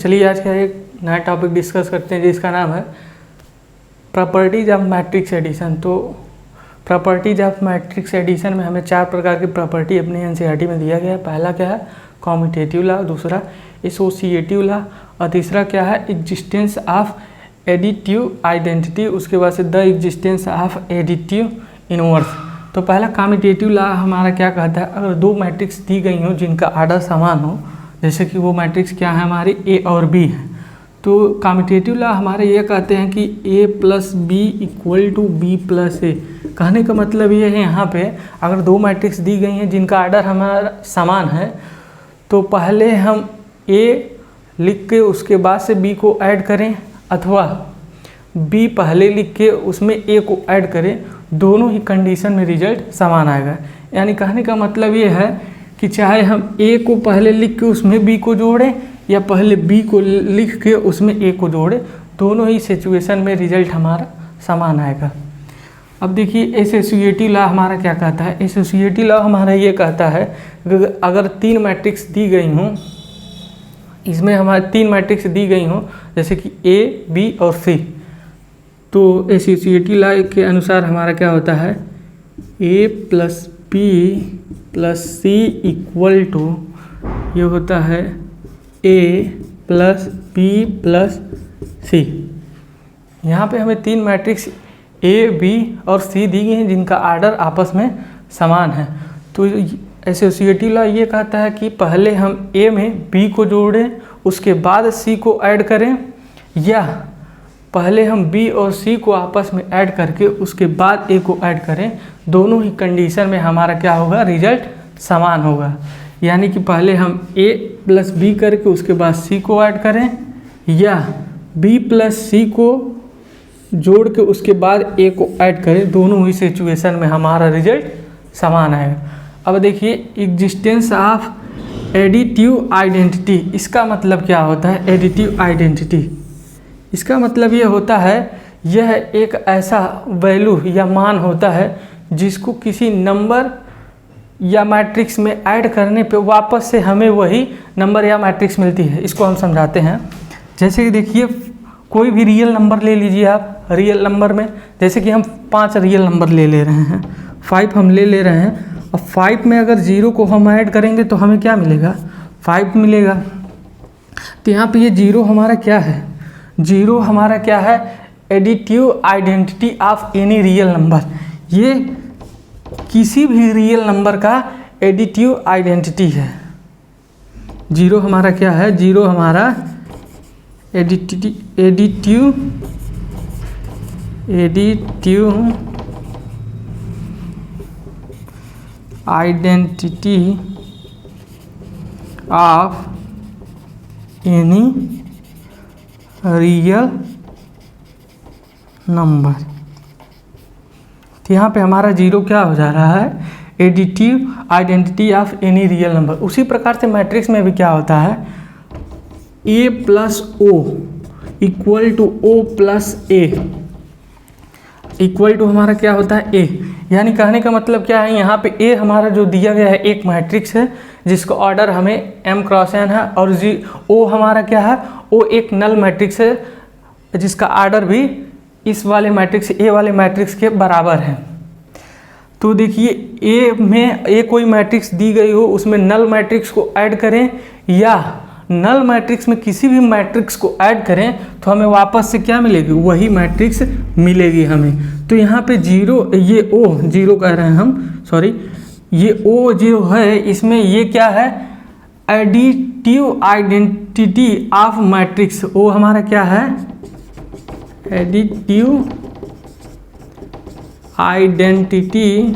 चलिए आज का एक नया टॉपिक डिस्कस करते हैं जिसका नाम है प्रॉपर्टीज ऑफ मैट्रिक्स एडिशन। तो प्रॉपर्टीज ऑफ मैट्रिक्स एडिशन में हमें 4 प्रकार की प्रॉपर्टी अपने एनसीईआरटी में दिया गया है। पहला क्या है कॉम्यूटेटिव लॉ, दूसरा एसोसिएटिव लॉ और तीसरा क्या है एग्जिस्टेंस ऑफ एडिटिव आइडेंटिटी, उसके बाद से the existence of additive inverse. तो पहला कॉम्यूटेटिव लॉ हमारा क्या कहता है, अगर 2 मैट्रिक्स दी गई हो जिनका आर्डर समान हो, जैसे कि वो मैट्रिक्स क्या है हमारे ए और बी है, तो कॉम्यूटेटिव लॉ हमारे ये कहते हैं कि A plus B equal to B plus A. कहने का मतलब ये है यहाँ पे अगर 2 मैट्रिक्स दी गई हैं जिनका आर्डर हमारा समान है, तो पहले हम ए लिख के उसके बाद से बी को ऐड करें, अथवा बी पहले लिख के उसमें ए को ऐड करें, दोनों ही कंडीशन में रिजल्ट समान आएगा। यानी कहने का मतलब ये है कि चाहे हम ए को पहले लिख के उसमें बी को जोड़ें या पहले बी को लिख के उसमें ए को जोड़ें, दोनों ही सिचुएशन में रिजल्ट हमारा समान आएगा। अब देखिए एसोसिएटिव लॉ हमारा क्या कहता है। एसोसिएटिव लॉ हमारा ये कहता है अगर 3 मैट्रिक्स दी गई हों, इसमें हमारे 3 मैट्रिक्स दी गई हों जैसे कि ए बी और सी, तो एसोसिएटिव लॉ के अनुसार हमारा क्या होता है A plus B plus C equal to ये होता है A plus B plus C. यहाँ पे हमें 3 मैट्रिक्स ए बी और सी दी गई हैं जिनका आर्डर आपस में समान है। तो एसोसिएटिव लॉ ये कहता है कि पहले हम ए में बी को जोड़ें उसके बाद सी को ऐड करें, या पहले हम बी और सी को आपस में ऐड करके उसके बाद ए को ऐड करें, दोनों ही कंडीशन में हमारा क्या होगा रिजल्ट समान होगा। यानी कि पहले हम ए प्लस बी करके उसके बाद सी को ऐड करें, या बी प्लस सी को जोड़ के उसके बाद ए को ऐड करें, दोनों ही सिचुएशन में हमारा रिजल्ट समान आएगा। अब देखिए एग्जिस्टेंस ऑफ एडिटिव आइडेंटिटी, इसका मतलब क्या होता है एडिटिव आइडेंटिटी। इसका मतलब ये होता है यह एक ऐसा वैल्यू या मान होता है जिसको किसी नंबर या मैट्रिक्स में ऐड करने पे वापस से हमें वही नंबर या मैट्रिक्स मिलती है। इसको हम समझाते हैं। जैसे कि देखिए कोई भी रियल नंबर ले लीजिए आप, रियल नंबर में जैसे कि हम 5 रियल नंबर ले रहे हैं, 5 हम ले रहे हैं, और 5 में अगर 0 को हम ऐड करेंगे तो हमें क्या मिलेगा 5 मिलेगा। तो यहाँ पे ये 0 हमारा क्या है, 0 हमारा क्या है additive identity of any real number. ये किसी भी रियल नंबर का एडिटिव आइडेंटिटी है। 0 हमारा क्या है, 0 हमारा additive identity of any real number. तो यहाँ पे हमारा 0 क्या हो जा रहा है additive identity of any real number. उसी प्रकार से मैट्रिक्स में भी क्या होता है A plus O equal to O plus A equal to हमारा क्या होता है ए। यानी कहने का मतलब क्या है यहाँ पे ए हमारा जो दिया गया है एक मैट्रिक्स है जिसका ऑर्डर हमें m क्रॉस n है, और ओ हमारा क्या है ओ एक नल मैट्रिक्स है जिसका ऑर्डर भी इस वाले मैट्रिक्स ए वाले मैट्रिक्स के बराबर है। तो देखिए ए में ए कोई मैट्रिक्स दी गई हो उसमें नल मैट्रिक्स को ऐड करें, या नल मैट्रिक्स में किसी भी मैट्रिक्स को ऐड करें तो हमें वापस से क्या मिलेगी वही मैट्रिक्स मिलेगी हमें। तो यहाँ पे 0 ये ओ 0 कह रहे हैं हम, सॉरी ये ओ जो है इसमें ये क्या है एडिटिव आइडेंटिटी ऑफ मैट्रिक्स। ओ हमारा क्या है एडिटिव आइडेंटिटी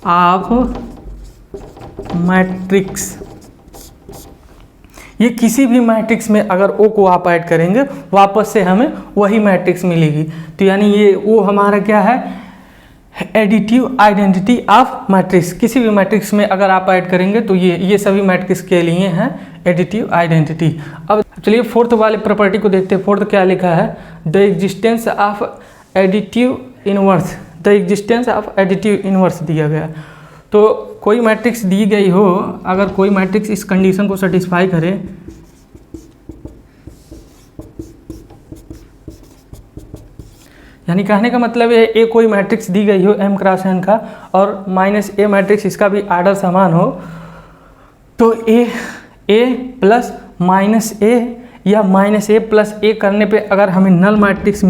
ऑफ मैट्रिक्स। ये किसी भी मैट्रिक्स में अगर ओ को आप ऐड करेंगे वापस से हमें वही मैट्रिक्स मिलेगी। तो यानी ये ओ हमारा क्या है एडिटिव आइडेंटिटी ऑफ मैट्रिक्स। किसी भी मैट्रिक्स में अगर आप ऐड करेंगे तो ये सभी मैट्रिक्स के लिए हैं एडिटिव आइडेंटिटी। अब चलिए 4th वाले प्रॉपर्टी को देखते हैं। 4th क्या लिखा है the existence of additive inverse. The existence of additive inverse दिया गया। तो कोई मैट्रिक्स दी गई हो, अगर कोई मैट्रिक्स इस कंडीशन को सेटिस्फाई करे यानी कहने का मतलब है ए कोई मैट्रिक्स दी गई हो m क्रॉस n का और माइनस ए मैट्रिक्स इसका भी आर्डर समान हो, तो ए प्लस माइनस ए या माइनस ए प्लस ए करने पे अगर हमें नल मैट्रिक्स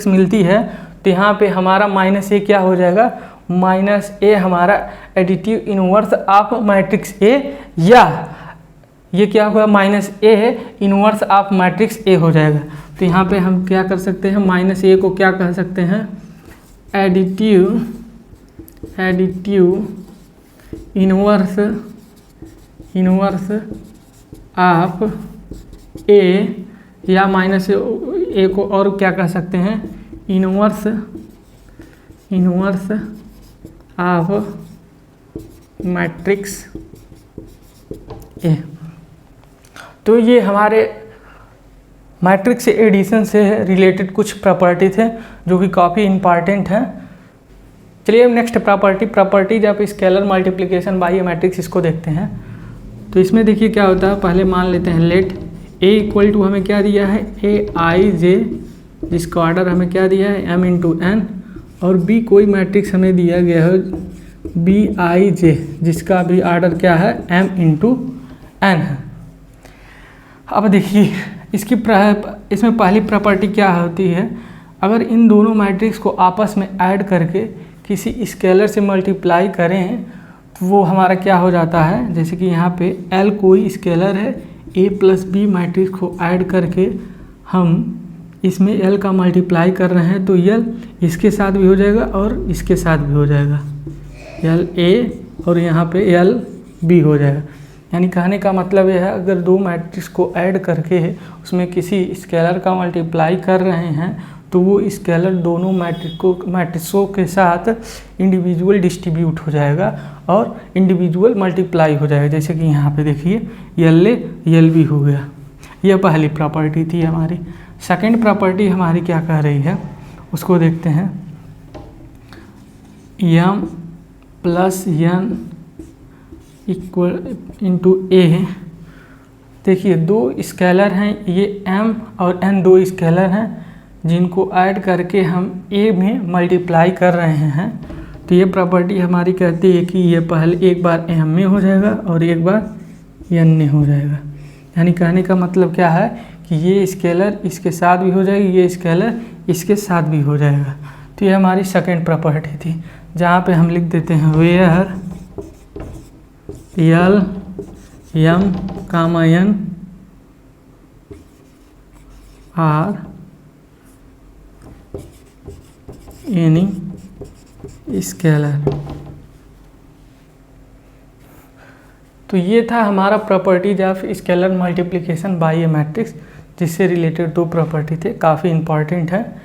मिलती है तो यहाँ पे हमारा माइनस ए क्या हो जाएगा, माइनस ए हमारा additive inverse of matrix A, या ये क्या होगा minus A inverse of matrix A हो जाएगा। तो यहाँ पे हम क्या कर सकते हैं, माइनस ए को क्या कह सकते हैं, एडिटिव इनवर्स ऑफ ए, या माइनस ए को और क्या कह सकते हैं, इनवर्स ऑफ मैट्रिक्स ए। तो ये हमारे मैट्रिक्स एडिशन से रिलेटेड कुछ प्रॉपर्टी थे जो कि काफ़ी इम्पॉर्टेंट हैं। चलिए next properties of scalar multiplication by a matrix, इसको देखते हैं। तो इसमें देखिए क्या होता है, पहले मान लेते हैं लेट ए इक्वल टू हमें क्या दिया है, ए आई जे, जिसका ऑर्डर हमें क्या दिया है m इंटू एन, और बी कोई मैट्रिक्स हमें दिया गया है बी आई जे, जिसका भी ऑर्डर क्या है m इंटू एन है। अब देखिए इसमें पहली प्रॉपर्टी क्या होती है, अगर इन दोनों मैट्रिक्स को आपस में ऐड करके किसी स्केलर से मल्टीप्लाई करें तो वो हमारा क्या हो जाता है, जैसे कि यहाँ पे L कोई स्केलर है, A प्लस बी मैट्रिक्स को ऐड करके हम इसमें L का मल्टीप्लाई कर रहे हैं तो L इसके साथ भी हो जाएगा और इसके साथ भी हो जाएगा, L A और यहाँ पे L B हो जाएगा। यानी कहने का मतलब यह है, अगर दो मैट्रिक्स को ऐड करके उसमें किसी स्केलर का मल्टीप्लाई कर रहे हैं तो वो स्केलर दोनों मैट्रिक्सों के साथ इंडिविजुअल डिस्ट्रीब्यूट हो जाएगा और इंडिविजुअल मल्टीप्लाई हो जाएगा। जैसे कि यहाँ पे देखिए यल ए यल बी हो गया, यह पहली प्रॉपर्टी थी हमारी। सेकंड प्रॉपर्टी हमारी क्या कह रही है उसको देखते हैं, m plus n equal into A. देखिए दो स्केलर हैं, ये m और n दो स्केलर हैं जिनको ऐड करके हम a में मल्टीप्लाई कर रहे हैं। तो ये प्रॉपर्टी हमारी कहती है कि ये पहले एक बार m में हो जाएगा और एक बार n में हो जाएगा। यानी कहने का मतलब क्या है कि ये स्केलर इसके साथ भी हो जाएगी, ये स्केलर इसके साथ भी हो जाएगा। तो ये हमारी सेकंड प्रॉपर्टी थी, जहाँ पे हम लिख देते हैं वेयर यल m comma n are any scalar. तो ये था हमारा properties of scalar multiplication by a matrix, जिससे रिलेटेड दो प्रॉपर्टी थे, काफ़ी इंपॉर्टेंट है।